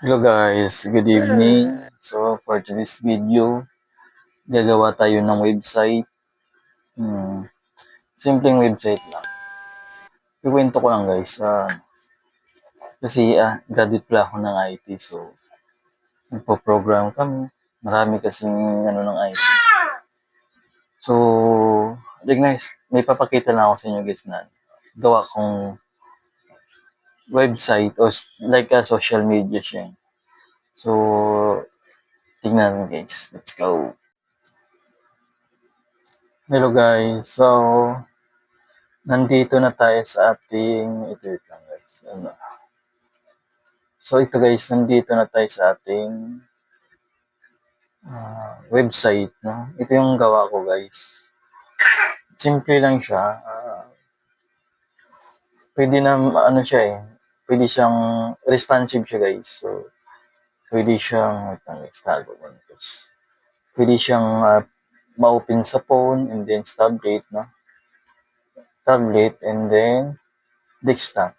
Hello guys, good evening. So for today's video, gagawa tayo ng website. Simpleng website lang. Ikwento ko lang guys, kasi graduate pala ako ng IT, so nagpo-program kami. Marami kasing ng IT. So, guys, may papakita lang ako sa inyo guys na gawa kong website o like a social media siya. So, tingnan guys, let's go. Hello guys, so nandito na tayo sa ating, ito lang guys. So ito guys, nandito na tayo sa ating website. No? Ito yung gawa ko guys. Simple lang siya. Pwede na, siya eh. Pwede siyang responsive siya guys. So, pwede siyang, wait lang guys, tago ko. Pwede siyang ma-open sa phone and then tablet, no? Tablet and then desktop.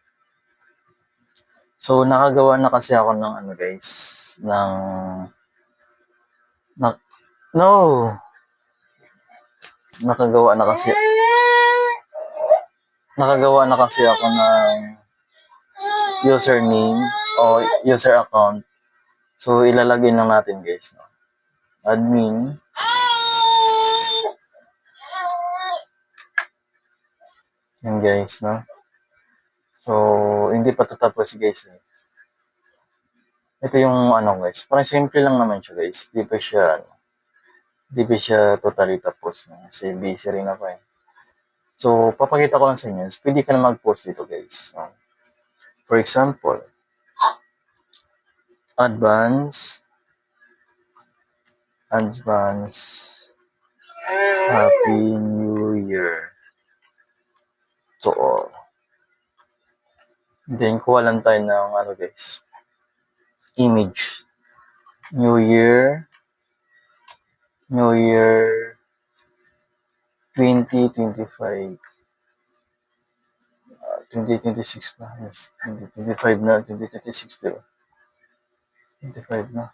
So, nakagawa na kasi ako ng guys, no! Nakagawa na kasi ako ng username o user account. So, ilalagay lang natin guys, no? Admin. Yan guys, no? So, hindi pa tapos guys. Ito yung guys. Parang simple lang naman siya guys. Di pa siya totally tapos. No? Kasi busy rin ako eh. So, papakita ko lang sa inyo. Pwede ka na mag-post dito guys. No? For example, advance Happy New Year to all. Then, kuha lang tayo ng guys, image. New Year 2025. 2026 pa. Yes, 2025 na. 2026 diba? 25 na.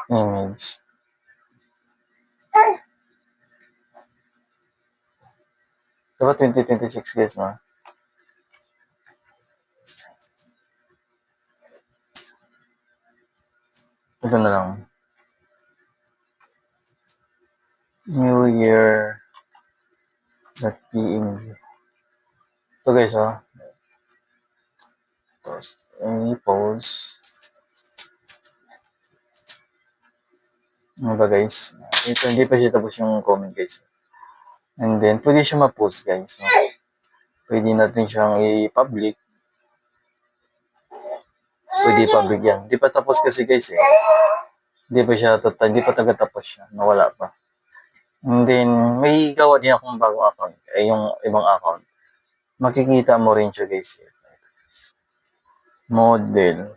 Image. Diba 2026 guys, no? Ito na lang. New Year .png. Ito guys, oh. Tapos, post. Ano ba guys? Ito, hindi pa siya tapos yung comment guys. And then, pwede siya ma-post guys, no? Pwede natin siyang i-public. Pwede i-public yan. Hindi pa tapos kasi guys eh. Hindi pa talaga tapos siya. Nawala pa. And then, may gawa din akong bagong account. Yung ibang account. Makikita mo rin siya guys. Model.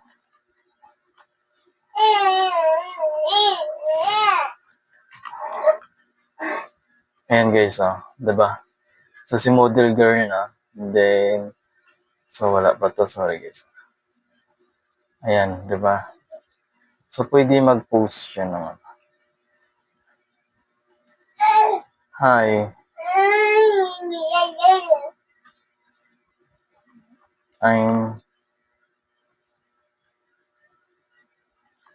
Ayan guys, diba? So, si model girl na. And then, so wala pa to. Sorry guys. Ayan, diba? So, pwede mag-post siya naman. Hi. I'm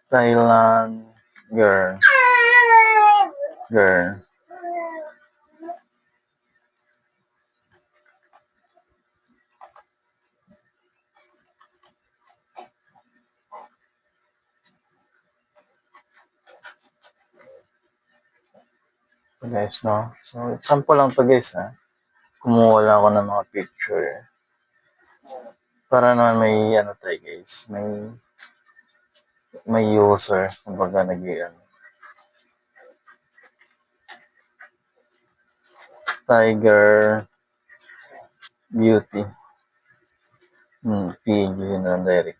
Thailand girl. So guys, no? So, example lang to guys, ha? Kumuha lang ako ng mga picture. Para naman may, tayo guys, may user, kumbaga Tiger Beauty. PG na direct.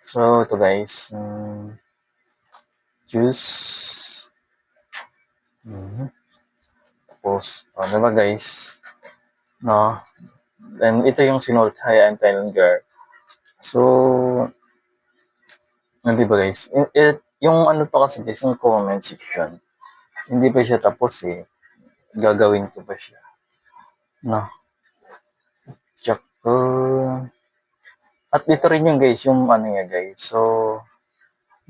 So, ito guys, choose. Tapos, diba guys? No? And ito yung sinulat, hi, I'm Thailand girl. So, di ba guys? Yung ano pa kasi guys, yung comment section, hindi pa siya tapos eh. Gagawin ko pa siya. No? Tsaka, at ito rin yung guys, yung ano nga guys. So,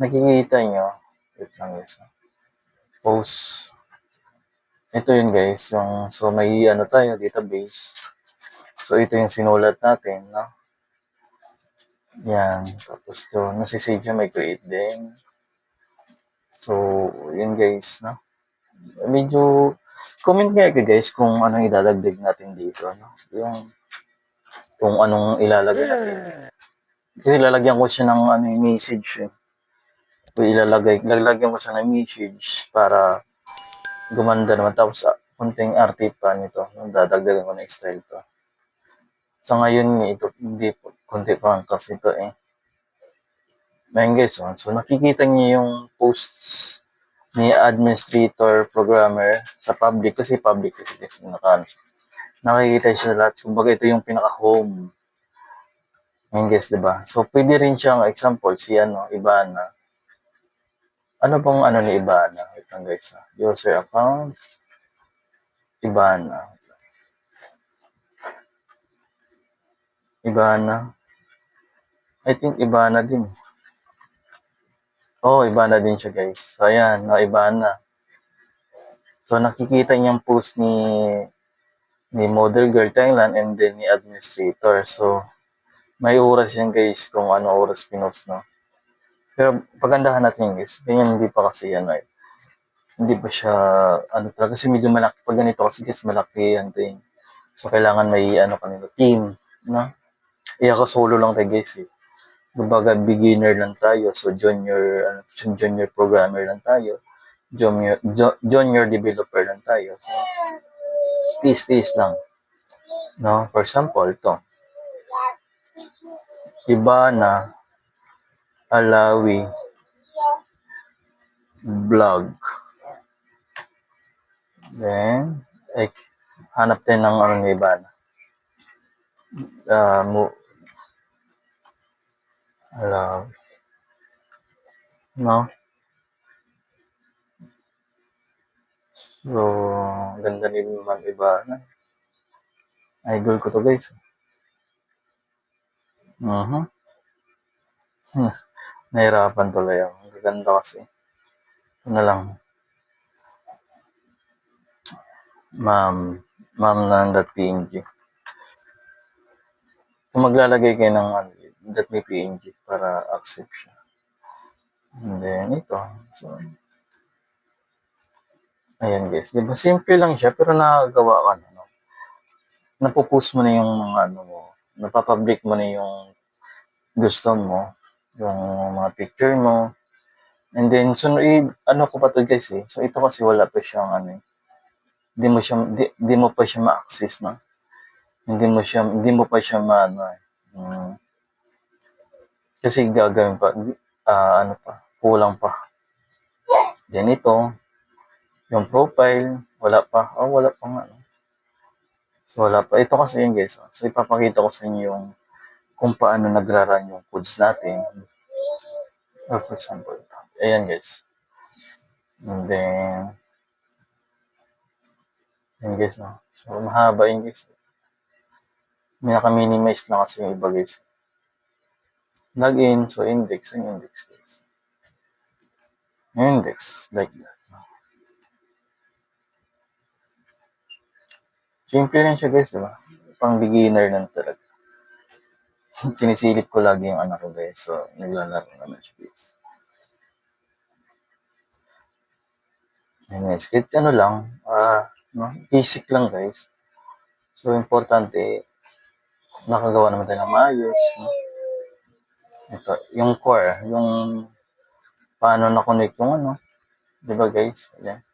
nakikita nyo. Wait lang guys. Post. Ito yun guys. So, may ano tayo, database. So, ito yung sinulat natin. No? Yan. Tapos to, nasisave siya, may create din. So, yun guys. No? Medyo, comment nga kayo guys kung anong idadagdag natin dito. No? Yung, kung anong ilalagay natin. Kasi lalagyan ko siya ng ano, message eh. Lalagyan ko siya ng message para gumanda naman. Tapos, kunting arte pa nito. Dadagdagan ko na style to. So, ngayon, ito, hindi po, kunti pa kasi ito eh. Ngayon guys, so nakikita niyo yung posts ni administrator programmer sa public kasi public ito guys. Nakikita siya sa lahat. Kumbaga ito yung pinaka-home. Ngayon guys, diba? So, pwede rin siyang example, si Ibana. Ano bang ano ni Ibana? Ito guys, user account, Ibana. Ibana. I think Ibana din. Oh, Ibana din siya guys. So, ayan, Ibana. So, nakikita niyang post ni Model Girl Thailand and then ni Administrator. So, may oras yan guys kung ano oras pinost, no? Pero pagandahan natin yun guys. Ganyan hindi pa kasi yan eh. Hindi pa siya, ano talaga, kasi medyo malaki. Pag ganito kasi guys, malaki yan thing. So, kailangan may ano kanila, team, no? Ako solo lang tayo guys eh. Kumbaga, beginner lang tayo. So, junior programmer lang tayo. Junior developer lang tayo. So, tiis lang. No? For example, ito. Ibana Alawi Vlog. Then, hanap tayo ng ano ni Ibana. Alawi. No? So, ganda ni Ma'am Ibana. Idol ko to guys. Nahirapan tuloy ako. Ang ganda kasi. Ito na lang. Ma'am.png. Kung maglalagay kayo ng .png para accept siya. And then, ito. So, ayan guys. Diba, simple lang siya, pero nakagawa ka na. No? Napopost mo na yung ano mo. Napapublic mo na yung gusto mo. Yung mga picture mo. And then, so, ano ko pa to guys eh. So, ito kasi wala pa siyang ano eh. Di mo pa siya ma-access, no? Hindi mo pa siya maano eh. Kasi gagawin pa, kulang pa. Then ito, yung profile, wala pa. Wala pa nga. So, wala pa. Ito kasi yun guys. So, ipapakita ko sa inyo yung kung paano nagra-run yung codes natin. For example, ito. Ayan guys. And then, yun guys, no? So, mahaba yun guys. Naka-minimize na kasi yung iba guys. Login, so index, yung index guys. Index, like that. Simple rin siya guys, diba? Pang beginner lang talaga. Sinisilip ko lagi yung anak ko guys. So, naglalaro naman siya guys. Ayun guys, kahit ano lang, no? Basic lang guys. So, importante, nakagawa naman tayo ng maayos. No? Ito, yung core, yung paano na-connect yung ano. Diba guys? Ayan.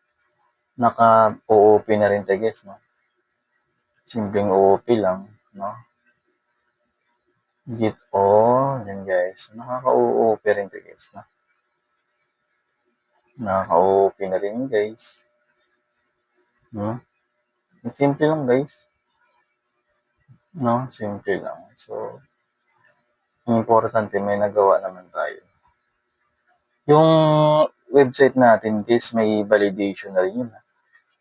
Naka-OOP na rin tayo guys, no? Simpleng OOP lang, no? Git all, yan guys. Nakaka-OOP rin tayo guys, no? Nakaka-OOP na rin guys. Simple lang guys. No? Simple lang. So, importante may nagawa naman tayo. Yung website natin, guys, may validation na rin yun.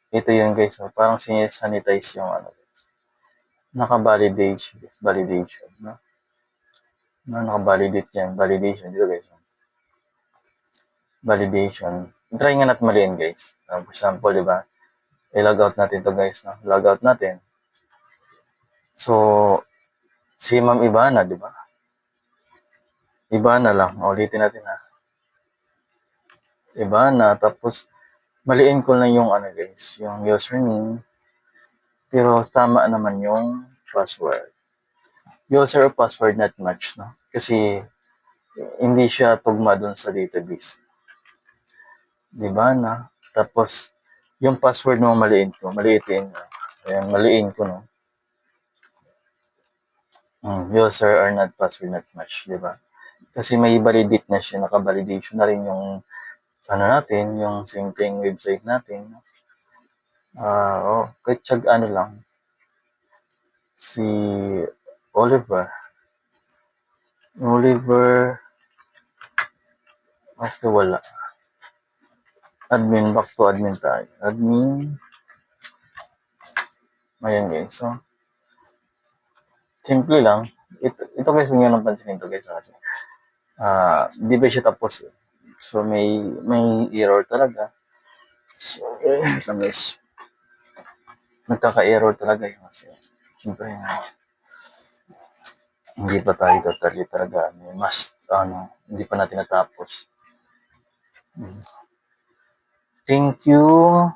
Ito yun, guys. Parang sinisanitize yung ano, guys. Validation. No? Naka-validate yan. Validation. Dito, guys. Validation. Try nga natin maliin, guys. For example, di ba? I-log out natin to, guys. No? Log out natin. So, si Ma'am Ivana, di ba? Ivana lang. Ulitin natin, ha. Ivana. Tapos, maliin ko lang yung ano, guys. Yung username. Pero, tama naman yung password. User or password not match, no? Kasi, hindi siya tugma dun sa database. Di ba na? Tapos, yung password mo maliitin ko. Ayan, maliin ko, no? User or not password not match, di ba? Kasi may validate na siya, naka-validation na rin yung ano natin, yung simpleng website natin. Kahit ano lang. Si Oliver. Okay, wala. Back to admin tayo. Ayan, guys. So, simple lang. Ito guys, huwag nyo nang pansinin ito, guys. Kasi, di ba siya tapos? So, may error talaga. So, guys. Nagkaka-error talaga yun. Kasi, siyempre, hindi pa tayo totally talaga. Hindi pa natin natapos. Thank you.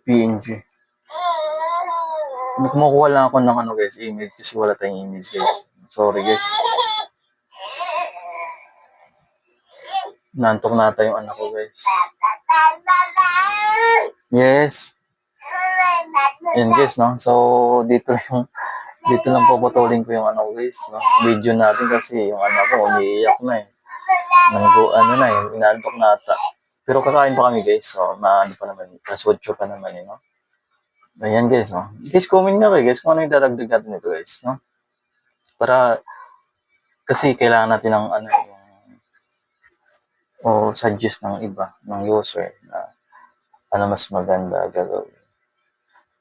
.png. Kumukuha lang ako ng guys, image kasi wala tayong image, guys. Sorry, guys. Nantok nata yung anak ko, guys. Yes. Yan, guys, no? So, dito lang puputulin ko yung guys, no? Video natin kasi yung anak ko, umiiyak na eh. Inantok nata. Pero kakain pa kami, guys. So, pa naman. Naswatcho pa naman, no? Ayan, guys, no? Guys, comment nga kayo, guys, kung ano yung dadagdag natin nito, guys, no? Para, kasi kailangan natin ng suggest ng iba, ng user, na mas maganda gagawin.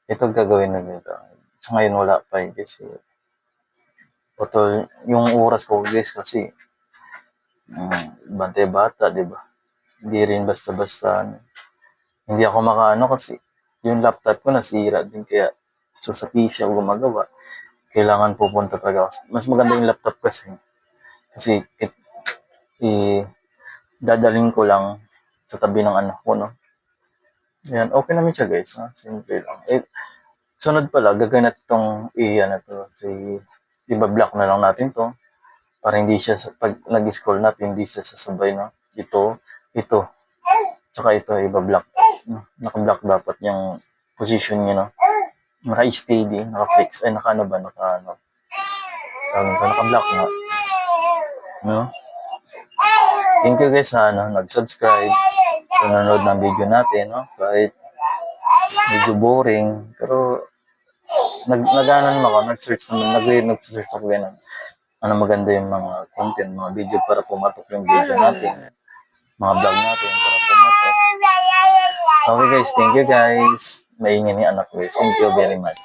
Ito gagawin na dito. So, ngayon wala pa kasi putol yung oras ko, guys, kasi bante bata, di ba? Hindi rin basta-basta. Hindi ako makaano kasi yung laptop ko nasira din, kaya so sa PC ako gumagawa. Kailangan pupunta talaga ako. Mas maganda yung laptop kasi dadaling ko lang sa tabi ng anak ko, no? Yan, okay naman siya, guys. Simple lang. Sunod pala, gagawin natin itong iba-block na lang natin to para hindi siya, pag nag-scroll natin, hindi siya sasabay, no? Ito, tsaka ito, iba-block. Naka-block dapat yung position niya, no? Naka-steady, naka-flex, naka-block nga. No? Thank you, guys, nag-subscribe, nanonood ng video natin, no? Kahit medyo boring, pero nag-search ako ganun. Maganda yung mga content, mga video para pumatok yung video natin, mga vlog natin para pumatok. Okay, guys, thank you, guys. Maingin ni anak ko. Thank you very much.